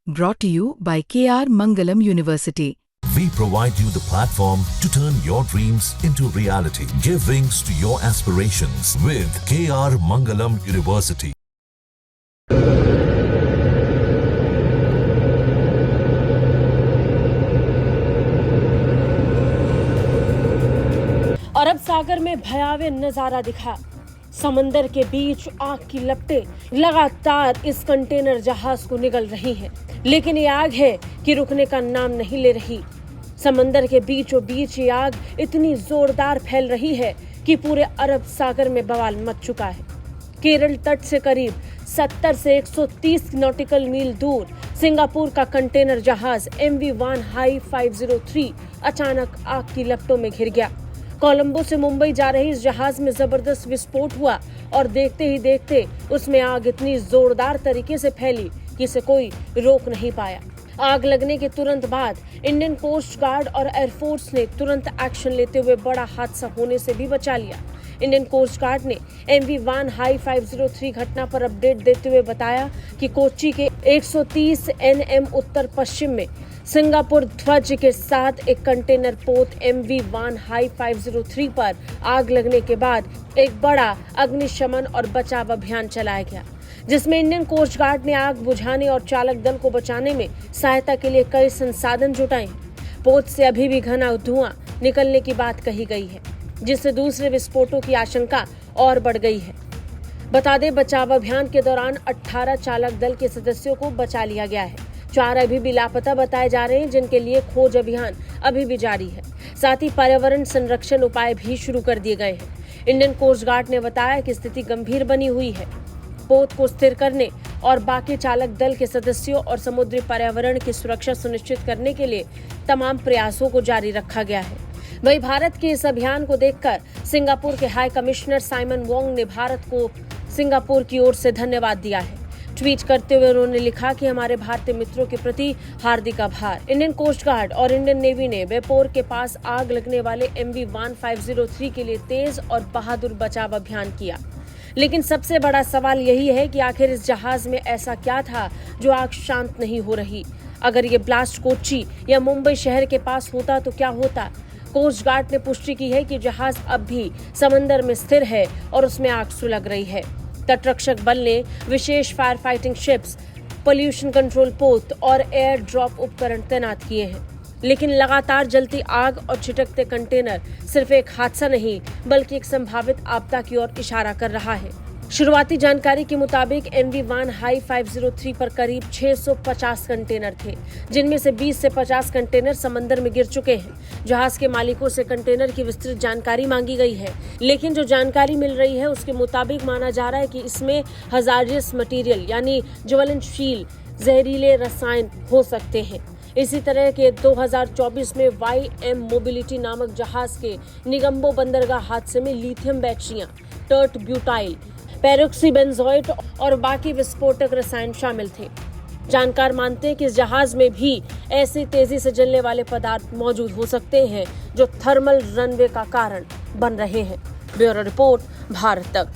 Brought to you by KR Mangalam University. We provide you the platform to turn your dreams into reality. Give wings to your aspirations with KR Mangalam University. अरब सागर में भयावह नजारा दिखा। समंदर के बीच आग की लपटें लगातार इस कंटेनर जहाज को निगल रही हैं, लेकिन ये आग है कि रुकने का नाम नहीं ले रही। समंदर के बीचों बीच ये आग इतनी जोरदार फैल रही है कि पूरे अरब सागर में बवाल मच चुका है। केरल तट से करीब 70 से 130 नॉटिकल मील दूर सिंगापुर का कंटेनर जहाज MV1 हाई 503 अचानक आग की लपटों में घिर गया। कोलंबो से मुंबई जा रही इस जहाज में जबरदस्त विस्फोट हुआ और देखते ही देखते उसमें आग इतनी जोरदार तरीके से फैली कि इसे कोई रोक नहीं पाया। आग लगने के तुरंत बाद इंडियन कोस्ट गार्ड और एयरफोर्स ने तुरंत एक्शन लेते हुए बड़ा हादसा होने से भी बचा लिया। इंडियन कोस्ट गार्ड ने MV1 हाई 503 घटना पर अपडेट देते हुए बताया कि कोच्चि के 130 NM उत्तर पश्चिम में सिंगापुर ध्वज के साथ एक कंटेनर पोत MV1 हाई 503 पर आग लगने के बाद एक बड़ा अग्निशमन और बचाव अभियान चलाया गया, जिसमें इंडियन कोस्ट गार्ड ने आग बुझाने और चालक दल को बचाने में सहायता के लिए कई संसाधन जुटाए। पोत से अभी भी घना धुआं निकलने की बात कही गई है, जिससे दूसरे विस्फोटों की आशंका और बढ़ गई है। बता दें, बचाव अभियान के दौरान 18 चालक दल के सदस्यों को बचा लिया गया है। 4 अभी भी लापता बताए जा रहे हैं, जिनके लिए खोज अभियान अभी भी जारी है। साथ ही पर्यावरण संरक्षण उपाय भी शुरू कर दिए गए हैं। इंडियन कोस्ट गार्ड ने बताया कि स्थिति गंभीर बनी हुई है। पोत को स्थिर करने और बाकी चालक दल के सदस्यों और समुद्री पर्यावरण की सुरक्षा सुनिश्चित करने के लिए तमाम प्रयासों को जारी रखा गया है। वहीं भारत के इस अभियान को देखकर सिंगापुर के हाई कमिश्नर साइमन वोंग ने भारत को सिंगापुर की ओर से धन्यवाद दिया है। ट्वीट करते हुए उन्होंने लिखा कि हमारे भारतीय मित्रों के प्रति हार्दिक आभार। इंडियन कोस्ट गार्ड और इंडियन नेवी ने बेपोर के पास आग लगने वाले MV1 503 के लिए तेज और बहादुर बचाव अभियान किया। लेकिन सबसे बड़ा सवाल यही है कि आखिर इस जहाज में ऐसा क्या था जो आग शांत नहीं हो रही। अगर ये ब्लास्ट कोच्चि या मुंबई शहर के पास होता तो क्या होता। कोस्ट गार्ड ने पुष्टि की है कि जहाज अब भी समंदर में स्थिर है और उसमें आग सुलग रही है। तटरक्षक बल ने विशेष fire fighting ships, pollution control पोत और एयर ड्रॉप उपकरण तैनात किए हैं। लेकिन लगातार जलती आग और छिटकते कंटेनर सिर्फ एक हादसा नहीं, बल्कि एक संभावित आपदा की ओर इशारा कर रहा है। शुरुआती जानकारी के मुताबिक MV1 हाई 503 पर करीब 650 कंटेनर थे, जिनमें से 20 से 50 कंटेनर समंदर में गिर चुके हैं। जहाज के मालिकों से कंटेनर की विस्तृत जानकारी मांगी गई है, लेकिन जो जानकारी मिल रही है उसके मुताबिक माना जा रहा है कि इसमें हजारियस मटेरियल यानी ज्वलनशील जहरीले रसायन हो सकते हैं। इसी तरह के 2024 में YM मोबिलिटी नामक जहाज के निगम्बो बंदरगाह हादसे में लिथियम बैटरियां, टर्ट ब्यूटाइल, पेरोक्सीबेंजोएट और बाकी विस्फोटक रसायन शामिल थे। जानकार मानते हैं कि इस जहाज में भी ऐसे तेजी से जलने वाले पदार्थ मौजूद हो सकते हैं जो थर्मल रनवे का कारण बन रहे हैं। ब्यूरो रिपोर्ट, भारत तक।